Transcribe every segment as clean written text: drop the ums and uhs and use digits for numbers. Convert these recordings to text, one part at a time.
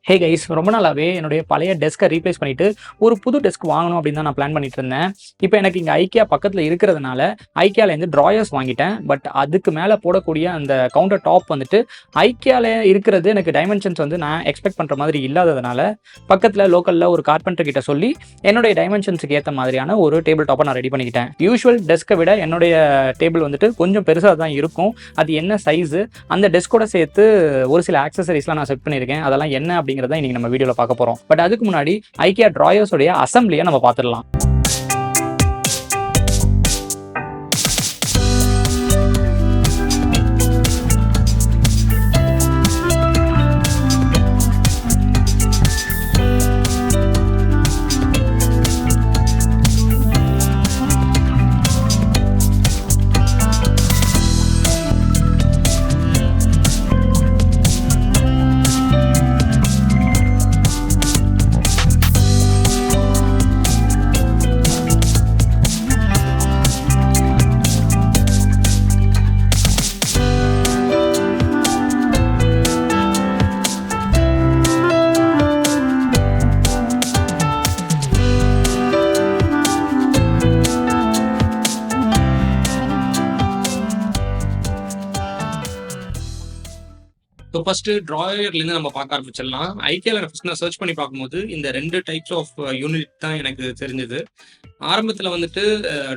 Hey guys, ரொம்ப நாளாவே என்னுடைய பழைய டெஸ்க்கை ரீப்ளேஸ் பண்ணிட்டு ஒரு புது டெஸ்க் வாங்கணும் அப்படின்னு தான் நான் பிளான் பண்ணிட்டு இருந்தேன். இப்போ எனக்கு இங்கே ஐக்கியா பக்கத்தில் இருக்கிறதுனால ஐக்கியாலேருந்து ட்ராயர்ஸ் வாங்கிட்டேன். பட் அதுக்கு மேலே போடக்கூடிய அந்த கவுண்டர் டாப் வந்துட்டு ஐக்கியாவில் இருக்கிறது எனக்கு டைமென்ஷன்ஸ் வந்து நான் எக்ஸ்பெக்ட் பண்ணுற மாதிரி இல்லாததுனால பக்கத்தில் லோக்கலில் ஒரு கார்பெண்டர் கிட்ட சொல்லி என்னுடைய டைமென்ஷன்ஸுக்கு ஏற்ற மாதிரியான ஒரு டேபிள் டாப்பை நான் ரெடி பண்ணிக்கிட்டேன். யூஷுவல் டெஸ்க்கை விட என்னுடைய டேபிள் வந்துட்டு கொஞ்சம் பெருசாக தான் இருக்கும். அது என்ன சைஸு, அந்த டெஸ்கோட சேர்த்து ஒரு சில ஆக்சசரிஸ்லாம் நான் செட் பண்ணியிருக்கேன். அதெல்லாம் என்ன அப்படிங்கிறத இன்னைக்கு நம்ம வீடியோவில் பார்க்க போகிறோம். பட் அதுக்கு முன்னாடி ஐக்கியா ட்ராயர்ஸோடைய அசம்பிளியை நம்ம பார்த்துடலாம். ஸோ ஃபர்ஸ்ட் ட்ராயர்லேருந்து நம்ம பார்க்க ஆரம்பிச்சிடலாம். ஐக்கியாவில் ஃபர்ஸ்ட் நான் சர்ச் பண்ணி பார்க்கும்போது இந்த 2 டைப்ஸ் ஆஃப் யூனிட் தான் எனக்கு தெரிஞ்சது. ஆரம்பத்தில் வந்துட்டு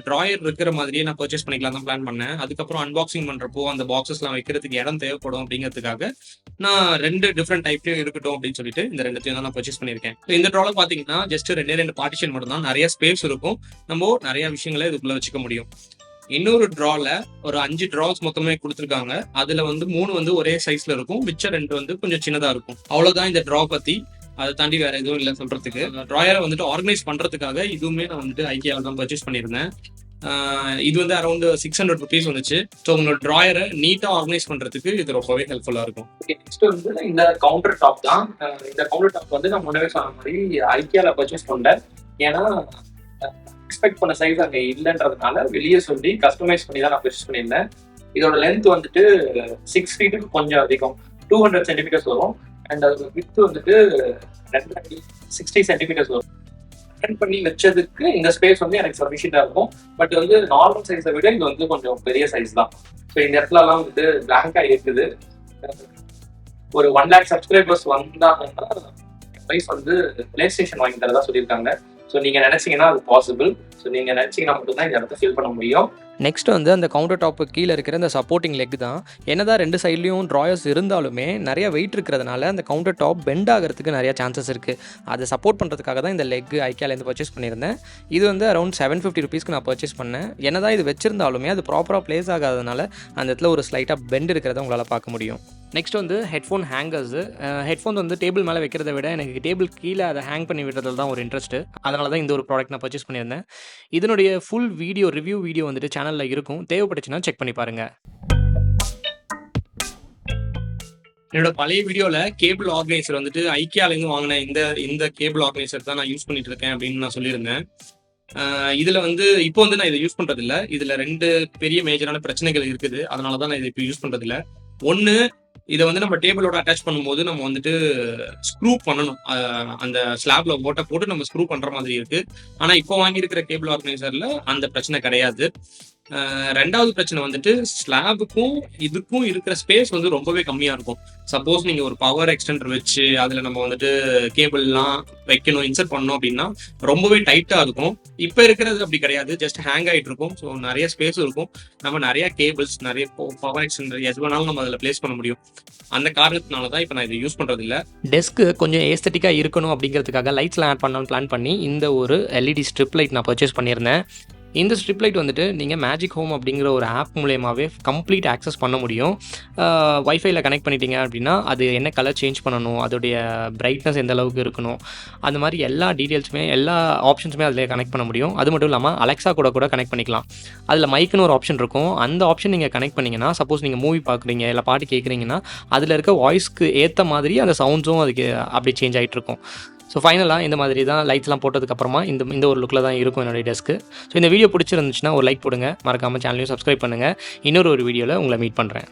ட்ராயர் இருக்கிற மாதிரியே நான் பர்ச்சேஸ் பண்ணிக்கலாம் தான் பிளான் பண்ணேன். அதுக்கப்புறம் அன்பாக்சிங் பண்ணுறப்போ அந்த பாக்ஸஸ்லாம் வைக்கிறதுக்கு இடம் தேவைப்படும் அப்படிங்கிறதுக்காக நான் 2 டிஃப்ரெண்ட் டைப்லையும் இருக்கட்டும் அப்படின்னு சொல்லிட்டு இந்த 2த்தையும் தான் நான் பர்ச்சேஸ் பண்ணியிருக்கேன். இந்த ட்ராவில் பார்த்தீங்கன்னா ஜஸ்ட் 2 பார்ட்டிஷன் மட்டும் தான், நிறைய ஸ்பேஸ் இருக்கும், நம்ம நிறைய விஷயங்களை இதுக்குள்ளே வச்சுக்க முடியும். இன்னொரு ட்ரால ஒரு 5 ட்ராஸ் மொத்தமே கொடுத்துருக்காங்க. அதுல வந்து 3 வந்து ஒரே சைஸ்ல இருக்கும், மிச்சம் 2 வந்து கொஞ்சம் சின்னதா இருக்கும். அவ்வளவுதான் இந்த ட்ரா பத்தி. அதை தாண்டி வேற எதுவும் இல்லை சொல்றதுக்கு. ட்ராயரை வந்துட்டு ஆர்கனைஸ் பண்றதுக்காக இதுவுமே நான் வந்துட்டு ஐக்கியாவில் தான் பர்ச்சேஸ் பண்ணியிருந்தேன். இது வந்து அரௌண்ட் 600 ருபீஸ் வந்துச்சு. ஸோ உங்களோட ட்ராயரை நீட்டா ஆர்கனைஸ் பண்றதுக்கு இது ரொம்பவே ஹெல்ப்ஃபுல்லா இருக்கும். நெக்ஸ்ட் வந்து இந்த கவுண்டர் டாப் தான். இந்த கவுண்டர் டாப் வந்து நான் முன்னவே சொன்ன மாதிரி ஐக்கியால பர்ச்சேஸ் பண்ணேன். ஏன்னா எக்ஸ்பெக்ட் பண்ண சைஸ் அங்கே இல்லைன்றதுனால வெளியே சொல்லி கஸ்டமைஸ் பண்ணி தான் நான் பர்ச்சேஸ் பண்ணியிருந்தேன். இதோட லென்த் வந்துட்டு 6 ஃபீட்டுக்கு கொஞ்சம் அதிகம், 200 சென்டிமீட்டர்ஸ் வரும். அண்ட் அதோட வித் வந்துட்டு 60 சென்டிமீட்டர்ஸ் வரும். அட்டெண்ட் பண்ணி வச்சதுக்கு இந்த ஸ்பேஸ் வந்து எனக்கு சஃபிஷியண்டா இருக்கும். பட் வந்து நார்மல் சைஸை விட இது வந்து கொஞ்சம் பெரிய சைஸ் தான். ஸோ இந்த இடத்துலலாம் வந்துட்டு பிளாங்கா இருக்குது. ஒரு 1 lakh சப்ஸ்கிரைபர்ஸ் வந்தாங்கன்னா ப்ரைஸ் வந்து பிளே ஸ்டேஷன் வாங்கி தரதா சொல்லியிருக்காங்க. ஸோ நீங்கள் நினச்சிங்கன்னா அது பாசிபிள். ஸோ நீங்கள் நினச்சிங்கன்னா மட்டும்தான் இந்த இடத்த ஃபில் பண்ண முடியும். நெக்ஸ்ட் வந்து அந்த கவுண்டர் டாப்பு கீழே இருக்கிற அந்த சப்போர்ட்டிங் லெக் தான். என்னதான் 2 சைட்லேயும் ட்ராயர்ஸ் இருந்தாலுமே நிறைய வெயிட் இருக்கிறதுனால அந்த கவுண்டர் டாப் பெண்ட் ஆகிறதுக்கு நிறைய சான்சஸ் இருக்குது. அதை சப்போர்ட் பண்ணுறதுக்காக தான் இந்த லெக் ஐக்கியாலேருந்து பர்ச்சேஸ் பண்ணியிருந்தேன். இது வந்து அரௌண்ட் 750 ருபீஸ்க்கு நான் பர்ச்சேஸ் பண்ணேன். என்னதான் இது வச்சிருந்தாலுமே அது ப்ராப்பராக பிளேஸ் ஆகாததுனால அந்த இடத்துல ஒரு ஸ்லைட்டாக பெண்ட் இருக்கிறத உங்களால் பார்க்க முடியும். நெக்ஸ்ட் வந்து ஹெட்ஃபோன் ஹேங்கர்ஸு. ஹெட்ஃபோன் வந்து டேபிள் மேலே வைக்கிறத விட எனக்கு டேபிள் கீழே அதை ஹேங் பண்ணி விடுறதுல தான் ஒரு இன்ட்ரெஸ்ட்டு. அதனால தான் இந்த ஒரு ப்ராடக்ட் நான் பர்ச்சேஸ் பண்ணியிருந்தேன். இதனுடைய ஃபுல் வீடியோ ரிவ்யூ வீடியோ வந்துட்டு சேனலில் இருக்கும், தேவைப்பட்டுச்சுன்னா செக் பண்ணி பாருங்கள். என்னோட பழைய வீடியோவில் கேபிள் ஆர்கனைசர் வந்துட்டு ஐக்கியாலேருந்து வாங்கின இந்த கேபிள் ஆர்கனைசர் தான் நான் யூஸ் பண்ணிட்டு இருக்கேன் அப்படின்னு நான் சொல்லியிருந்தேன். இதில் வந்து இப்போ வந்து நான் இதை யூஸ் பண்ணுறதில்ல. இதில் 2 பெரிய மேஜரான பிரச்சனைகள் இருக்குது. அதனால தான் நான் இதை இப்போ யூஸ் பண்ணுறதில்ல. ஒன்று, இதை வந்து நம்ம டேபிளோட அட்டாச் பண்ணும்போது நம்ம வந்துட்டு ஸ்க்ரூ பண்ணணும். அந்த ஸ்லாப்ல போட்டு நம்ம ஸ்க்ரூ பண்ற மாதிரி இருக்கு. ஆனா இப்போ வாங்கியிருக்கிற கேபிள் ஆர்கனைசர்ல அந்த பிரச்சனை கிடையாது. 2வது பிரச்சனை வந்துட்டு ஸ்லாபுக்கும் இதுக்கும் இருக்கிற ஸ்பேஸ் வந்து ரொம்பவே கம்மியா இருக்கும். சப்போஸ் நீங்க ஒரு பவர் எக்ஸ்டெண்டர் வச்சு அதுல நம்ம வந்துட்டு கேபிள்லாம் வைக்கணும், இன்சர்ட் பண்ணணும் அப்படின்னா ரொம்பவே டைட்டா இருக்கும். இப்ப இருக்கிறது அப்படி கிடையாது, ஜஸ்ட் ஹேங் ஆயிட்டு இருக்கும். ஸோ நிறைய ஸ்பேஸ் இருக்கும், நம்ம நிறைய கேபிள்ஸ், நிறைய பவர் எக்ஸ்டெண்டர் எது வேணாலும் நம்ம அதில் பிளேஸ் பண்ண முடியும். அந்த காரணத்தினால தான் இப்போ நான் இதை யூஸ் பண்றது இல்லை. டெஸ்க்கு கொஞ்சம் ஏஸ்தட்டிக்கா இருக்கணும் அப்படிங்கிறதுக்காக லைட்ஸ்லாம் ஆட் பண்ணணும்னு பிளான் பண்ணி இந்த ஒரு LED ஸ்ட்ரிப் லைட் நான் பர்ச்சேஸ் பண்ணியிருந்தேன். இந்த ஸ்ட்ரிப் லைட் வந்துட்டு நீங்கள் மேஜிக் ஹோம் அப்படிங்கிற ஒரு ஆப் மூலயமாவே கம்ப்ளீட் ஆக்சஸ் பண்ண முடியும். வைஃபைல கனெக்ட் பண்ணிட்டீங்க அப்படின்னா அது என்ன கலர் சேஞ்ச் பண்ணணும், அதோடைய பிரைட்னஸ் எந்த அளவுக்கு இருக்கணும், அந்த மாதிரி எல்லா டீட்டெயில்ஸுமே எல்லா ஆப்ஷன்ஸுமே அதில் கனெக்ட் பண்ண முடியும். அது மட்டும் இல்லாமல் அலெக்ஸா கூட கனெக்ட் பண்ணிக்கலாம். அதில் மைக்குன்னு ஒரு ஆப்ஷன் இருக்கும். அந்த ஆப்ஷன் நீங்கள் கனெக்ட் பண்ணிங்கன்னா சப்போஸ் நீங்கள் மூவி பார்க்குறீங்க இல்லை பாட்டு கேட்குறீங்கன்னா அதில் இருக்க வாய்ஸ்க்கு ஏற்ற மாதிரி அந்த சவுண்ட்ஸும் அதுக்கு அப்படி சேஞ்ச் ஆகிட்டு இருக்கும். ஸோ ஃபைனலாக இந்த மாதிரி தான் லைட்ஸ்லாம் போட்டதுக்கப்புறமா இந்த ஒரு லுக்கில் தான் இருக்கும் என்னுடைய டெஸ்க்கு. ஸோ இந்த வீடியோ பிடிச்சிருந்துச்சுன்னா ஒரு லைக் போடுங்க, மறக்காமல் சேனலையும் சப்ஸ்கிரைப் பண்ணுங்கள். இன்னொரு வீடியோவில் உங்களை மீட் பண்ணுறேன்.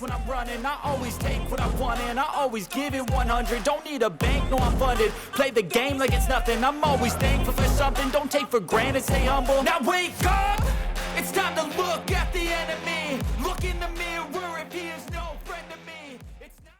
when I'm running. I always take what I want and I always give it 100. Don't need a bank, no I'm funded. Play the game like it's nothing. I'm always thankful for something. Don't take for granted, stay humble. Now wake up! It's time to look at the enemy. Look in the mirror.